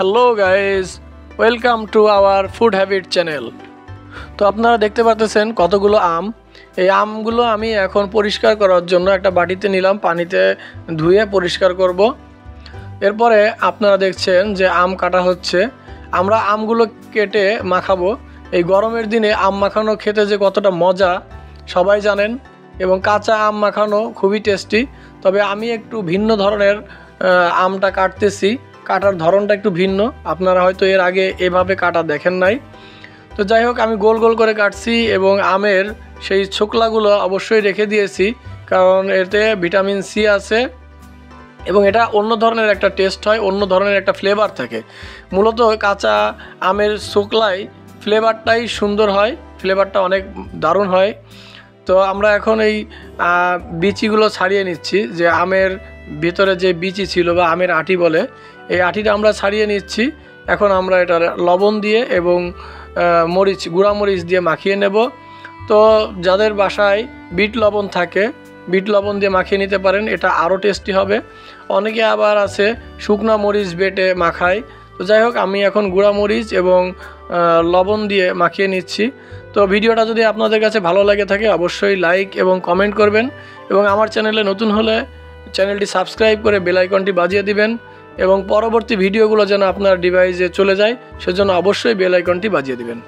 Hello guys, welcome to our food habit channel. তো আপনারা দেখতে পাচ্ছেন কতগুলো আম। এই আমগুলো আমি এখন পরিষ্কার করার জন্য একটা বাটিতে নিলাম, পানিতে ধুয়ে পরিষ্কার করব। এরপরে আপনারা দেখছেন যে আম কাটা হচ্ছে। আমরা আমগুলো কেটে মাখাবো। এই গরমের দিনে আম মাখানো খেতে যে কতটা মজা সবাই জানেন, এবং কাঁচা আম মাখানো খুবই টেস্টি। তবে আমি একটু ভিন্ন ধরনের আমটা কাটতেছি, কাটার ধরনটা একটু ভিন্ন। আপনারা হয়তো এর আগে এভাবে কাটা দেখেন নাই। তো যাই হোক, আমি গোল গোল করে কাটছি এবং আমের সেই ছোকলাগুলো অবশ্যই রেখে দিয়েছি, কারণ এতে ভিটামিন সি আছে এবং এটা অন্য ধরনের একটা টেস্ট হয়, অন্য ধরনের একটা ফ্লেভার থাকে। মূলত কাঁচা আমের ছোকলাই ফ্লেভারটাই সুন্দর হয়, ফ্লেভারটা অনেক দারুণ হয়। তো আমরা এখন এই বিচিগুলো ছাড়িয়ে নিচ্ছি, যে আমের ভিতরে যে বিচি ছিল বা আমের আটি বলে, এই আটিটা আমরা ছাড়িয়ে নিচ্ছি। এখন আমরা এটা লবণ দিয়ে এবং গুঁড়া মরিচ দিয়ে মাখিয়ে নেব। তো যাদের বাসায় বিট লবণ থাকে, বিট লবণ দিয়ে মাখিয়ে নিতে পারেন, এটা আরও টেস্টি হবে। অনেকে আবার আছে শুকনা মরিচ বেটে মাখায়। তো যাই হোক, আমি এখন গুঁড়া মরিচ এবং লবণ দিয়ে মাখিয়ে নিচ্ছি। তো ভিডিওটা যদি আপনাদের কাছে ভালো লাগে থাকে অবশ্যই লাইক এবং কমেন্ট করবেন, এবং আমার চ্যানেলে নতুন হলে চ্যানেলটি সাবস্ক্রাইব করে বেল আইকনটি বাজিয়ে দিবেন, এবং পরবর্তী ভিডিওগুলো যেন আপনার ডিভাইসে চলে যায় সেজন্য অবশ্যই বেল আইকনটি বাজিয়ে দিবেন।